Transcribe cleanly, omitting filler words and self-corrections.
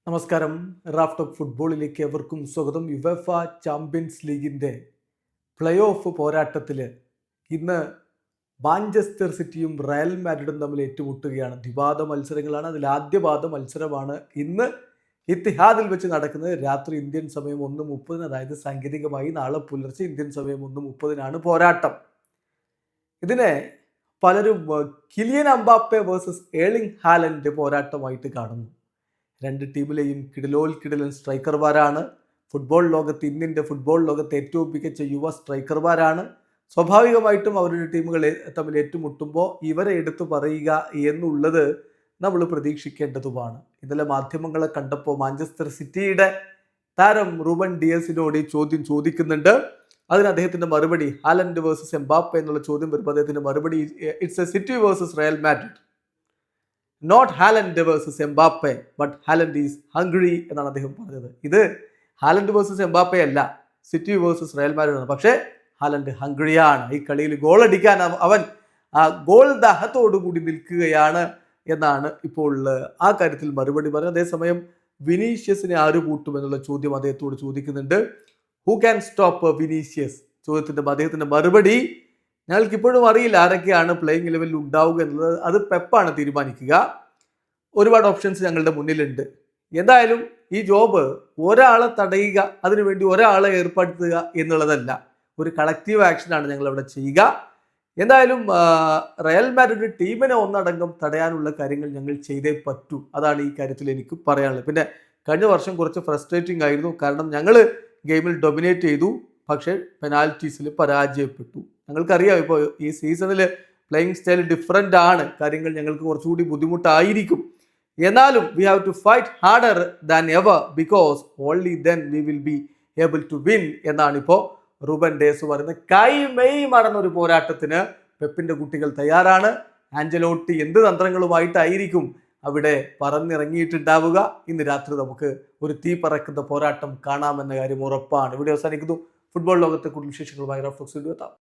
നമസ്കാരം. Raf talk ഫുട്ബോളിലേക്ക് എവർക്കും സ്വാഗതം. യുവേഫ ചാമ്പ്യൻസ് ലീഗിൻ്റെ പ്ലേ ഓഫ് പോരാട്ടത്തിൽ ഇന്ന് മാഞ്ചസ്റ്റർ സിറ്റിയും റയൽ മാഡ്രിഡും തമ്മിൽ ഏറ്റുമുട്ടുകയാണ്. ദ്വിപാദ മത്സരങ്ങളാണ്. അതിൽ ആദ്യപാദ മത്സരമാണ് ഇന്ന് ഇത്തിഹാദിൽ വെച്ച് നടക്കുന്നത്. രാത്രി ഇന്ത്യൻ സമയം 1:30, അതായത് സാങ്കേതികമായി നാളെ പുലർച്ചെ ഇന്ത്യൻ സമയം 1:30 പോരാട്ടം. ഇതിനെ പലരും Kylian Mbappe versus Erling Haaland പോരാട്ടമായിട്ട് കാണുന്നു. രണ്ട് ടീമിലെയും കിടിലൻ സ്ട്രൈക്കർമാരാണ്. ഇന്ത്യൻ്റെ ഫുട്ബോൾ ലോകത്തെ ഏറ്റവും മികച്ച യുവ സ്ട്രൈക്കർമാരാണ്. സ്വാഭാവികമായിട്ടും അവരുടെ ടീമുകളെ തമ്മിൽ ഏറ്റുമുട്ടുമ്പോൾ ഇവരെ എടുത്തു പറയുക എന്നുള്ളത് നമ്മൾ പ്രതീക്ഷിക്കേണ്ടതുമാണ്. ഇന്നലെ മാധ്യമങ്ങളെ കണ്ടപ്പോൾ മാഞ്ചസ്റ്റർ സിറ്റിയുടെ താരം റൂബൻ ഡിയസിനോട് ഈ ചോദ്യം ചോദിക്കുന്നുണ്ട്. അതിന് അദ്ദേഹത്തിൻ്റെ മറുപടി ഹാലൻഡ് വേഴ്സസ് എംബാപ്പെ എന്നുള്ള ചോദ്യം വരുമ്പോൾ അദ്ദേഹത്തിൻ്റെ മറുപടി it's a city versus Real Madrid, not Haaland versus Mbappe but Haaland is hungry എന്നാണ് അദ്ദേഹം പറഞ്ഞത്. ഇത് ഹാലൻഡ് വേഴ്സസ് എംബാപ്പെ അല്ല, സിറ്റി വേഴ്സസ് റയൽ മാഡ്രിഡ് ആണ്. പക്ഷേ ഹാലൻഡ് ഹംഗ്രിയാണ്. ഈ കളിയിൽ ഗോൾ അടിക്കാൻ അവൻ ഗോൾ ദാഹത്തോടുകൂടി നിൽക്കുകയാണ് എന്നാണ് ഇപ്പോൾ ആ കാര്യത്തിൽ മറുപടി പറഞ്ഞത്. അതേസമയം വിനീഷ്യസിനെ ആര് പൂട്ടും എന്നുള്ള ചോദ്യം അദ്ദേഹത്തോട് ചോദിക്കുന്നുണ്ട്. ഹു ക്യാൻ സ്റ്റോപ്പ് വിനീഷ്യസ് അദ്ദേഹത്തിൻ്റെ മറുപടി, ഞങ്ങൾക്ക് ഇപ്പോഴും അറിയില്ല ആരൊക്കെയാണ് പ്ലേയിങ് ലെവലിൽ ഉണ്ടാവുക എന്നുള്ളത്. അത് പെപ്പാണ് തീരുമാനിക്കുക. ഒരുപാട് ഓപ്ഷൻസ് ഞങ്ങളുടെ മുന്നിലുണ്ട്. എന്തായാലും ഈ ജോബ് ഒരാളെ തടയുക, അതിനുവേണ്ടി ഒരാളെ ഏർപ്പെടുത്തുക എന്നുള്ളതല്ല, ഒരു കളക്റ്റീവ് ആക്ഷനാണ് ഞങ്ങൾ അവിടെ ചെയ്യുക. എന്തായാലും റയൽ മാഡ്രിഡ് ടീമിനെ ഒന്നടങ്കം തടയാനുള്ള കാര്യങ്ങൾ ഞങ്ങൾ ചെയ്തേ പറ്റൂ. അതാണ് ഈ കാര്യത്തിൽ എനിക്ക് പറയാനുള്ളത്. പിന്നെ കഴിഞ്ഞ വർഷം കുറച്ച് ഫ്രസ്ട്രേറ്റിംഗ് ആയിരുന്നു. കാരണം ഞങ്ങൾ ഗെയിമിൽ ഡൊമിനേറ്റ് ചെയ്തു, പക്ഷേ പെനാൽറ്റീസിൽ പരാജയപ്പെട്ടു. ഞങ്ങൾക്കറിയാം ഇപ്പോൾ ഈ സീസണിൽ പ്ലേയിങ് സ്റ്റൈൽ ഡിഫറെൻ്റ് ആണ്. കാര്യങ്ങൾ ഞങ്ങൾക്ക് കുറച്ചുകൂടി ബുദ്ധിമുട്ടായിരിക്കും. എന്നാലും we have to fight harder than ever because only then we will be able to win എന്നാണ് ഇപ്പോൾ റൂബൻ ഡേസ് പറയുന്നത്. കൈമെയ് മറന്നൊരു പോരാട്ടത്തിന് പെപ്പിൻ്റെ കുട്ടികൾ തയ്യാറാണ്. ആഞ്ചലോട്ടി എന്ത് തന്ത്രങ്ങളുമായിട്ടായിരിക്കും അവിടെ പറന്നിറങ്ങിയിട്ടുണ്ടാവുക. ഇന്ന് രാത്രി നമുക്ക് ഒരു തീ പറക്കുന്ന പോരാട്ടം കാണാമെന്ന കാര്യം ഉറപ്പാണ്. ഇവിടെ അവസാനിക്കുന്നു. ഫുട്ബോൾ ലോകത്തെ കൂടുതൽ വിശേഷങ്ങളുമായി റാഫ് ടോക്സ് വീഡിയോ എത്താം.